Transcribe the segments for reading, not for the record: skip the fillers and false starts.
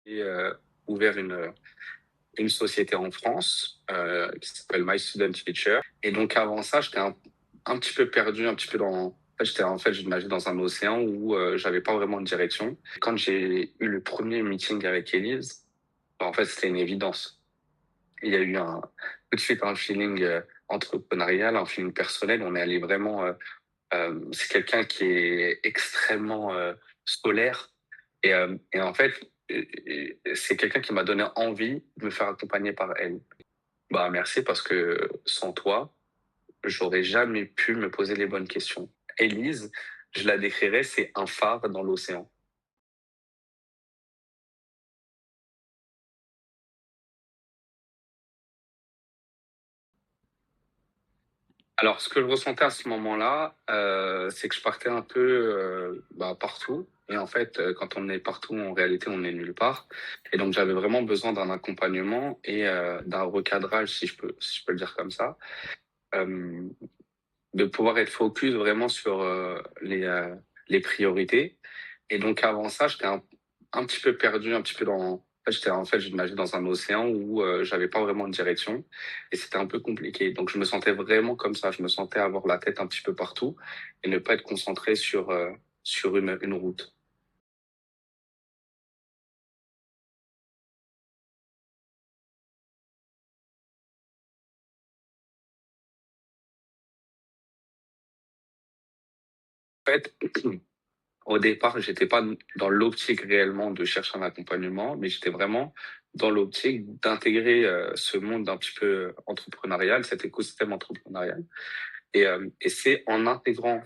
J'ai ouvert une société en France qui s'appelle My Student Teacher. Et donc avant ça, j'étais un petit peu perdu, un petit peu dans... je nageais dans un océan où j'avais pas vraiment de direction. Quand j'ai eu le premier meeting avec Elise, bah, en fait, c'était une évidence. Il y a eu tout de suite un feeling entrepreneurial, un feeling personnel. On est allé vraiment... c'est quelqu'un qui est extrêmement scolaire. Et en fait, c'est quelqu'un qui m'a donné envie de me faire accompagner par elle. Bah, merci parce que sans toi, j'aurais jamais pu me poser les bonnes questions. Élise, je la décrirais, c'est un phare dans l'océan. Alors, ce que je ressentais à ce moment-là, c'est que je partais un peu partout. Et en fait, quand on est partout, en réalité, on est nulle part. Et donc, j'avais vraiment besoin d'un accompagnement et d'un recadrage, si je peux le dire comme ça, euh, de pouvoir être focus vraiment sur les priorités. Et donc, avant ça, j'étais un petit peu perdu, un petit peu dans... je nageais dans un océan où j'avais pas vraiment de direction et c'était un peu compliqué. Donc, je me sentais vraiment comme ça. Je me sentais avoir la tête un petit peu partout et ne pas être concentré sur une route. En fait, au départ, j'étais pas dans l'optique réellement de chercher un accompagnement, mais j'étais vraiment dans l'optique d'intégrer ce monde un petit peu entrepreneurial, cet écosystème entrepreneurial. Et c'est en intégrant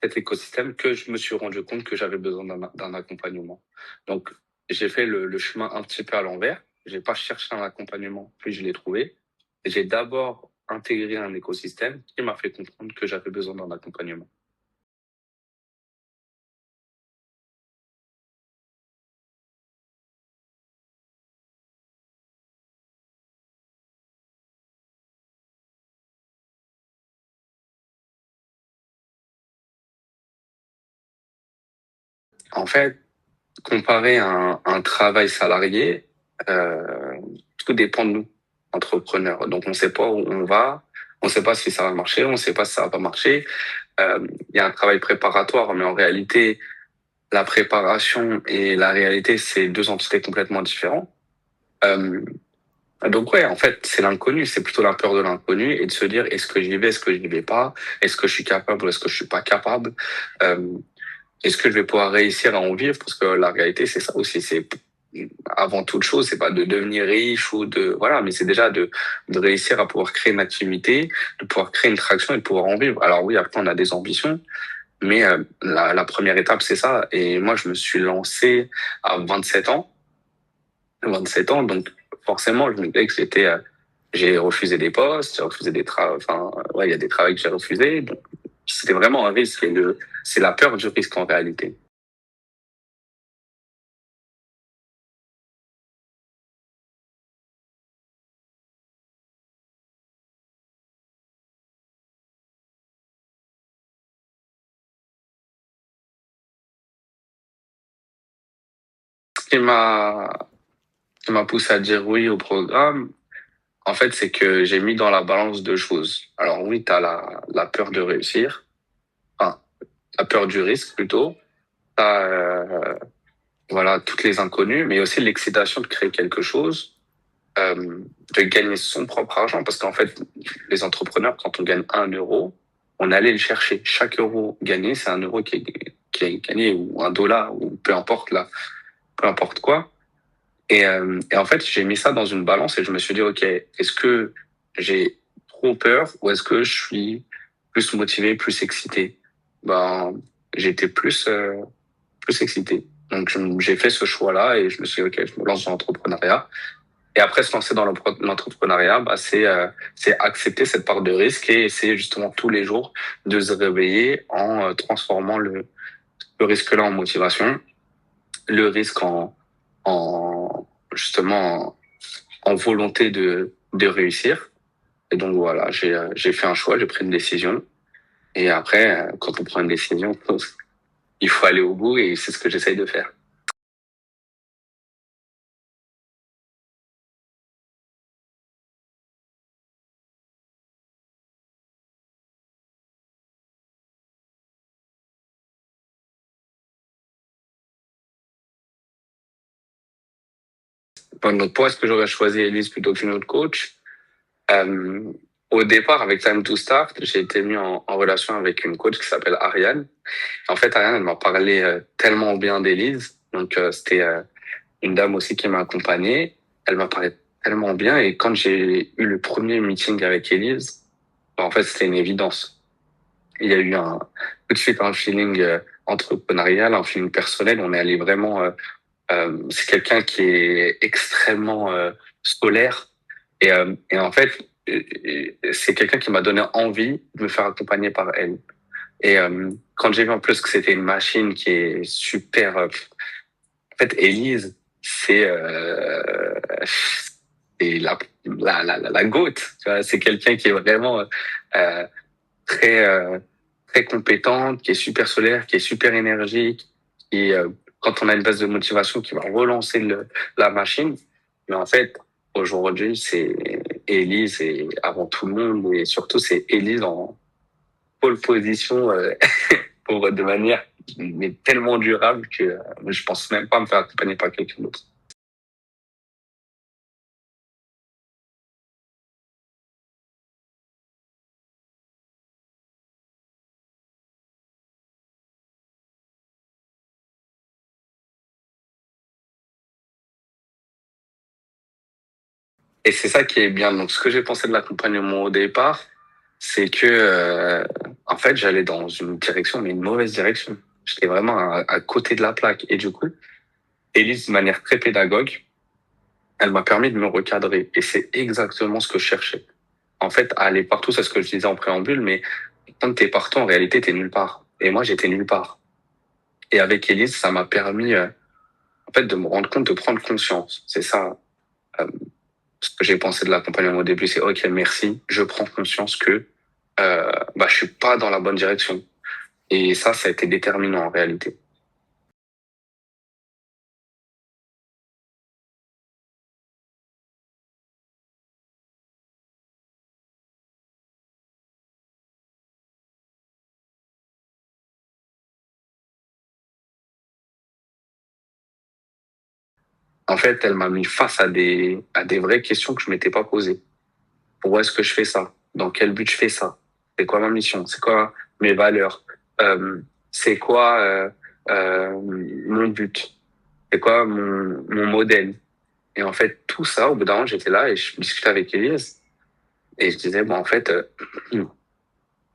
cet écosystème que je me suis rendu compte que j'avais besoin d'un accompagnement. Donc, j'ai fait le chemin un petit peu à l'envers. J'ai pas cherché un accompagnement, puis je l'ai trouvé. Et j'ai d'abord intégré un écosystème qui m'a fait comprendre que j'avais besoin d'un accompagnement. En fait, comparé à un travail salarié, euh, tout dépend de nous, entrepreneurs. Donc, on sait pas où on va, on sait pas si ça va marcher, on sait pas si ça va pas marcher. Il y a un travail préparatoire, mais en réalité, la préparation et la réalité, c'est deux entités complètement différentes. Euh, donc ouais, en fait, c'est l'inconnu, c'est plutôt la peur de l'inconnu et de se dire est-ce que j'y vais, est-ce que j'y vais pas, est-ce que je suis capable ou est-ce que je suis pas capable, euh, est-ce que je vais pouvoir réussir à en vivre parce que la réalité, c'est ça aussi, c'est avant toute chose, c'est pas de devenir riche ou de voilà, mais c'est déjà de réussir à pouvoir créer une activité, de pouvoir créer une traction et de pouvoir en vivre. Alors oui, après on a des ambitions, mais la première étape, c'est ça. Et moi, je me suis lancé à 27 ans. 27 ans, donc forcément, je me disais que j'ai refusé des postes, j'ai refusé des travaux, enfin, ouais, il y a des travaux que j'ai refusés. Donc, c'était vraiment un risque. C'est la peur du risque en réalité. Ce qui m'a poussé à dire oui au programme, en fait, c'est que j'ai mis dans la balance deux choses. Alors oui, tu as la peur de réussir, enfin, la peur du risque plutôt. T'as, voilà, toutes les inconnues, mais aussi l'excitation de créer quelque chose, de gagner son propre argent. Parce qu'en fait, les entrepreneurs, quand on gagne 1 euro, on allait le chercher. Chaque euro gagné, c'est 1 euro qui est gagné, ou 1 dollar, ou peu importe là, peu importe quoi. Et en fait, j'ai mis ça dans une balance et je me suis dit, OK, est-ce que j'ai trop peur ou est-ce que je suis plus motivé, plus excité? Ben, j'étais plus excité. Donc, j'ai fait ce choix-là et je me suis dit, OK, je me lance dans l'entrepreneuriat. Et après, se lancer dans l'entrepreneuriat, bah, c'est accepter cette part de risque et essayer justement tous les jours de se réveiller en transformant le risque-là en motivation, le risque en justement en volonté de réussir. Et donc voilà, j'ai fait un choix, j'ai pris une décision. Et après, quand on prend une décision, il faut aller au bout et c'est ce que j'essaye de faire. Bon, donc, pourquoi est-ce que j'aurais choisi Elise plutôt qu'une autre coach? Euh, Au départ, avec Time to Start, j'ai été mis en relation avec une coach qui s'appelle Ariane. En fait, Ariane, elle m'a parlé tellement bien d'Elise. Donc, c'était une dame aussi qui m'a accompagné. Elle m'a parlé tellement bien. Et quand j'ai eu le premier meeting avec Elise, en fait, c'était une évidence. Il y a eu tout de suite un feeling entrepreneurial, un feeling personnel. On est allé vraiment. C'est quelqu'un qui est extrêmement scolaire et en fait, c'est quelqu'un qui m'a donné envie de me faire accompagner par elle. Et quand j'ai vu en plus que c'était une machine qui est super. En fait, Elise, c'est la goat. Tu vois, c'est quelqu'un qui est vraiment euh, très très compétente, qui est super solaire, qui est super énergique, qui quand on a une baisse de motivation, qui va relancer la machine. Mais en fait, aujourd'hui, c'est Elise et avant tout le monde et surtout c'est Elise en pole position pour de manière mais tellement durable que je pense même pas me faire accompagner par quelqu'un d'autre. Et c'est ça qui est bien. Donc, ce que j'ai pensé de l'accompagnement au départ, c'est que, en fait, j'allais dans une direction, mais une mauvaise direction. J'étais vraiment à côté de la plaque. Et du coup, Élise, de manière très pédagogue, elle m'a permis de me recadrer. Et c'est exactement ce que je cherchais. En fait, aller partout, c'est ce que je disais en préambule, mais quand t'es partout, en réalité, t'es nulle part. Et moi, j'étais nulle part. Et avec Élise, ça m'a permis, en fait, de me rendre compte, de prendre conscience. C'est ça, euh, ce que j'ai pensé de l'accompagnement au début, c'est OK, merci, je prends conscience que je suis pas dans la bonne direction. Et ça a été déterminant en réalité. En fait, elle m'a mis face à des vraies questions que je m'étais pas posées. Pourquoi est-ce que je fais ça? Dans quel but je fais ça? C'est quoi ma mission? C'est quoi mes valeurs? C'est quoi mon but? C'est quoi mon modèle? Et en fait, tout ça, au bout d'un moment, j'étais là et je discutais avec Elise et je disais, bon, en fait,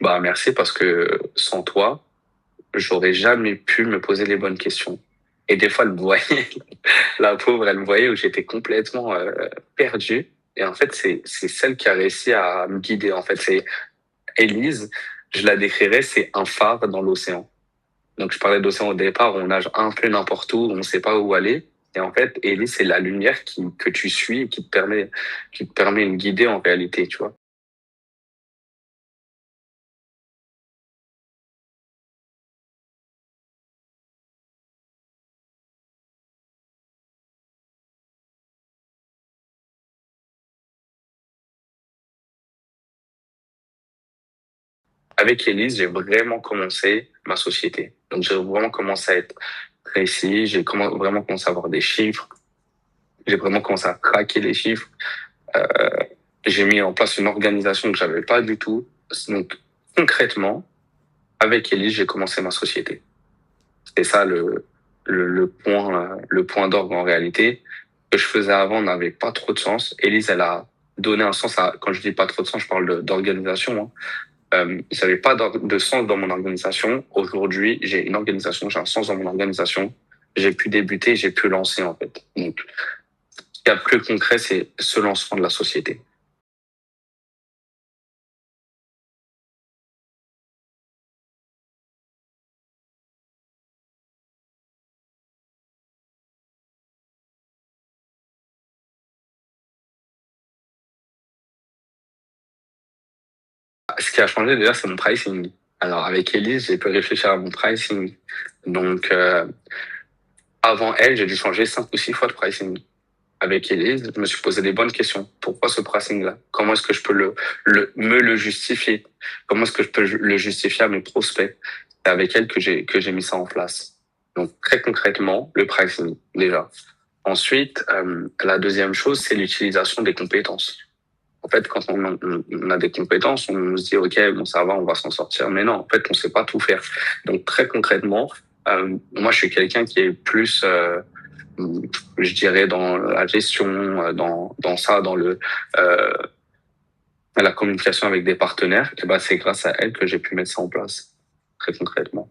bah merci parce que sans toi, j'aurais jamais pu me poser les bonnes questions. Et des fois, elle me voyait, la pauvre, elle me voyait où j'étais complètement perdu. Et en fait, c'est celle qui a réussi à me guider. En fait, c'est Élise. Je la décrirais, c'est un phare dans l'océan. Donc, je parlais d'océan au départ, où on nage un peu n'importe où, on ne sait pas où aller. Et en fait, Élise, c'est la lumière que tu suis et qui te permet de guider en réalité, tu vois. Avec Elise, j'ai vraiment commencé ma société. Donc, j'ai vraiment commencé à être précis. Vraiment commencé à avoir des chiffres. J'ai vraiment commencé à craquer les chiffres. Euh, j'ai mis en place une organisation que j'avais pas du tout. Donc, concrètement, avec Elise, j'ai commencé ma société. C'est ça le point d'orgue en réalité. Ce que je faisais avant n'avait pas trop de sens. Elise, elle a donné un sens à, quand je dis pas trop de sens, je parle d'organisation, hein. Ça n'avait pas de sens dans mon organisation. Aujourd'hui, j'ai une organisation, j'ai un sens dans mon organisation. J'ai pu débuter, j'ai pu lancer en fait. Donc, ce qu'il y a de plus concret, c'est ce lancement de la société. Ce qui a changé déjà, c'est mon pricing. Alors avec Elise, j'ai pu réfléchir à mon pricing. Donc avant elle, j'ai dû changer 5 ou 6 fois de pricing. Avec Elise, je me suis posé des bonnes questions. Pourquoi ce pricing-là? Comment est-ce que je peux me le justifier? Comment est-ce que je peux le justifier à mes prospects? C'est avec elle que j'ai mis ça en place. Donc très concrètement, le pricing déjà. Ensuite, la deuxième chose, c'est l'utilisation des compétences. En fait, quand on a des compétences, on se dit, OK, bon, ça va, on va s'en sortir. Mais non, en fait, on sait pas tout faire. Donc, très concrètement, moi, je suis quelqu'un qui est plus, je dirais, dans la gestion, dans ça, euh, la communication avec des partenaires. Et ben, c'est grâce à elle que j'ai pu mettre ça en place, très concrètement.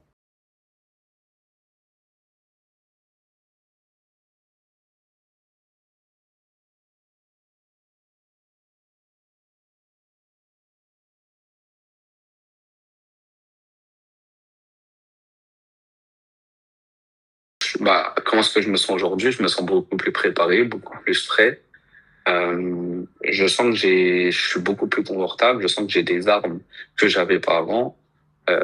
Bah, comment est-ce que je me sens aujourd'hui? Je me sens beaucoup plus préparé, beaucoup plus frais. Je sens que je suis beaucoup plus confortable. Je sens que j'ai des armes que j'avais pas avant. Euh,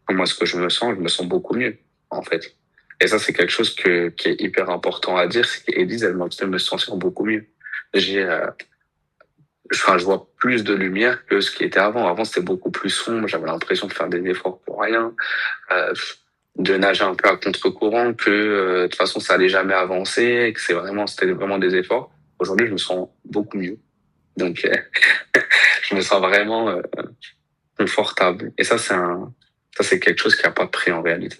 Comment est-ce que je me sens? Je me sens beaucoup mieux, en fait. Et ça, c'est quelque chose qui est hyper important à dire, c'est qu'Élise, elle m'a fait me sentir beaucoup mieux. J'ai, enfin, je vois plus de lumière que ce qui était avant. Avant, c'était beaucoup plus sombre. J'avais l'impression de faire des efforts pour rien, euh, de nager un peu à contre-courant, que de toute façon, ça allait jamais avancer, et que c'était vraiment des efforts. Aujourd'hui, je me sens beaucoup mieux. Donc, je me sens vraiment confortable. Et ça, c'est quelque chose qui n'a pas de prix en réalité.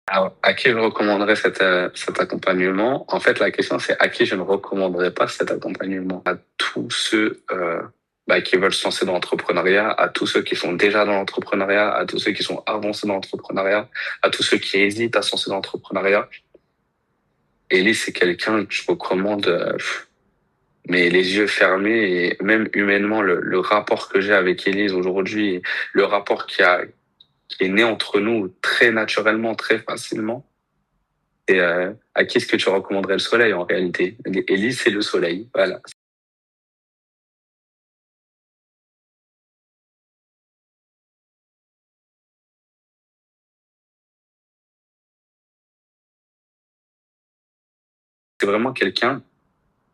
Alors, à qui je recommanderais cet accompagnement? En fait, la question, c'est à qui je ne recommanderais pas cet accompagnement? À tous ceux qui veulent se lancer dans l'entrepreneuriat, à tous ceux qui sont déjà dans l'entrepreneuriat, à tous ceux qui sont avancés dans l'entrepreneuriat, à tous ceux qui hésitent à se lancer dans l'entrepreneuriat. Ellie, c'est quelqu'un que je recommande, mais les yeux fermés, et même humainement, le rapport que j'ai avec Elise aujourd'hui, le rapport qui est né entre nous très naturellement, très facilement. Et à qui est-ce que tu recommanderais le soleil en réalité? Élise, c'est le soleil. Voilà. C'est vraiment quelqu'un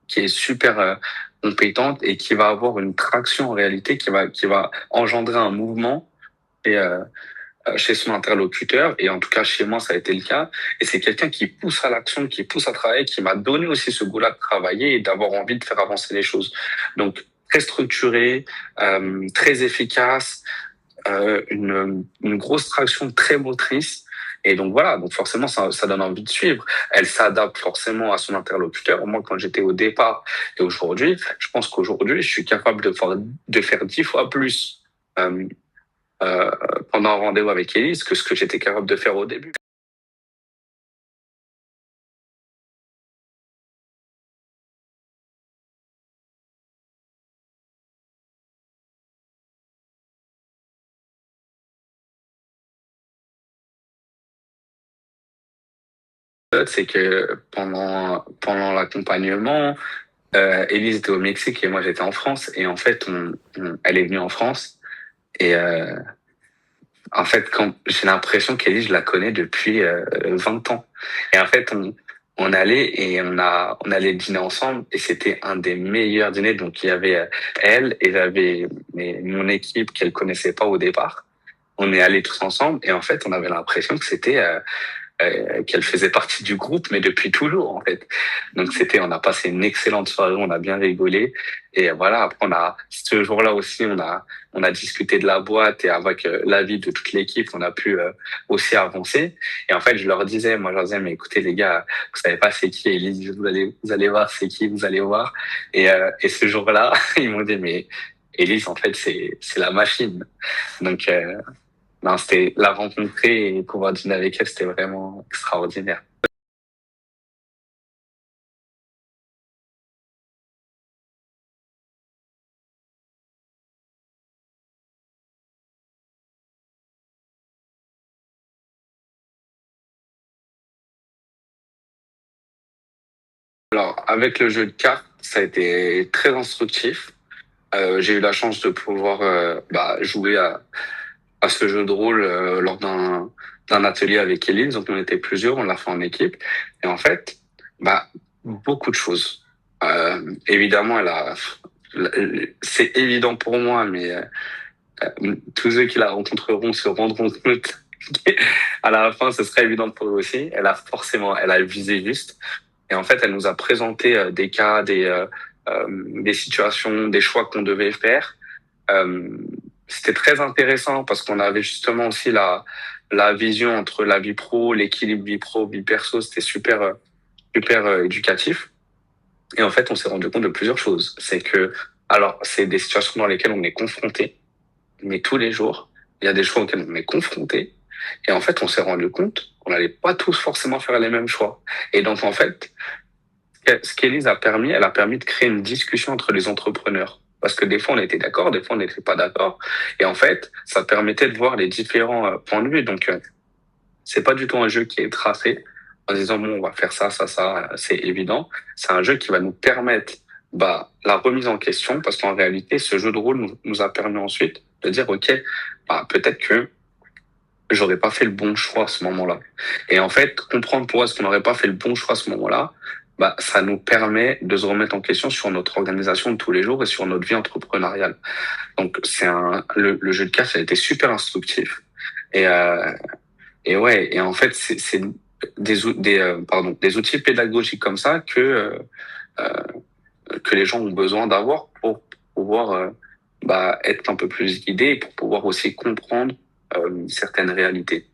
qui est super compétente et qui va avoir une traction en réalité, qui va engendrer un mouvement et, chez son interlocuteur. Et en tout cas, chez moi, ça a été le cas. Et c'est quelqu'un qui pousse à l'action, qui pousse à travailler, qui m'a donné aussi ce goût-là de travailler et d'avoir envie de faire avancer les choses. Donc, très structuré, très efficace, une grosse traction très motrice. Et donc voilà, donc forcément, ça donne envie de suivre. Elle s'adapte forcément à son interlocuteur. Moi, quand j'étais au départ et aujourd'hui, je pense qu'aujourd'hui, je suis capable de faire 10 fois plus euh, euh, pendant un rendez-vous avec Elise que ce que j'étais capable de faire au début. C'est que pendant l'accompagnement, Elise était au Mexique et moi j'étais en France. Et en fait, elle est venue en France. Et en fait, quand j'ai l'impression qu'Ellie, je la connais depuis 20 ans. Et en fait, on allait et on allait dîner ensemble et c'était un des meilleurs dîners. Donc, il y avait elle et j'avais mon équipe qu'elle connaissait pas au départ. On est allés tous ensemble et en fait, on avait l'impression que c'était qu'elle faisait partie du groupe, mais depuis toujours en fait. Donc on a passé une excellente soirée, on a bien rigolé et voilà. Après ce jour-là aussi, on a discuté de la boîte et avec l'avis de toute l'équipe, on a pu aussi avancer. Et en fait, moi je leur disais, mais écoutez les gars, vous savez pas c'est qui Elise, vous allez voir c'est qui, vous allez voir. Et ce jour-là, ils m'ont dit mais Elise en fait c'est la machine. Donc non, c'était la rencontrer et pouvoir dîner avec elle, c'était vraiment extraordinaire. Alors, avec le jeu de cartes, ça a été très instructif. J'ai eu la chance de pouvoir jouer à ce jeu de rôle lors d'un atelier avec Elise. Donc on était plusieurs, on l'a fait en équipe. Et en fait, bah beaucoup de choses. Évidemment, c'est évident pour moi, mais tous ceux qui la rencontreront se rendront compte à la fin, ce serait évident pour eux aussi. Elle a visé juste. Et en fait, elle nous a présenté des cas, des situations, des choix qu'on devait faire. Euh, C'était très intéressant parce qu'on avait justement aussi la vision entre la vie pro, l'équilibre vie pro, vie perso. C'était super éducatif. Et en fait, on s'est rendu compte de plusieurs choses. C'est que, alors, c'est des situations dans lesquelles on est confronté, mais tous les jours, il y a des choix auxquels on est confronté. Et en fait, on s'est rendu compte qu'on n'allait pas tous forcément faire les mêmes choix. Et donc, en fait, ce qu'Élise a permis, elle a permis de créer une discussion entre les entrepreneurs. Parce que des fois, on était d'accord, des fois, on n'était pas d'accord. Et en fait, ça permettait de voir les différents points de vue. Donc, c'est pas du tout un jeu qui est tracé en disant, bon, on va faire ça, ça, ça, c'est évident. C'est un jeu qui va nous permettre la remise en question, parce qu'en réalité, ce jeu de rôle nous a permis ensuite de dire, OK, peut-être que j'aurais pas fait le bon choix à ce moment-là. Et en fait, comprendre pourquoi est-ce qu'on n'aurait pas fait le bon choix à ce moment-là, ça nous permet de se remettre en question sur notre organisation de tous les jours et sur notre vie entrepreneuriale. Donc, le jeu de cartes, ça a été super instructif. Et, euh, et ouais, et en fait, c'est des outils pédagogiques comme ça euh, que les gens ont besoin d'avoir pour pouvoir, être un peu plus guidés et pour pouvoir aussi comprendre, certaines réalités.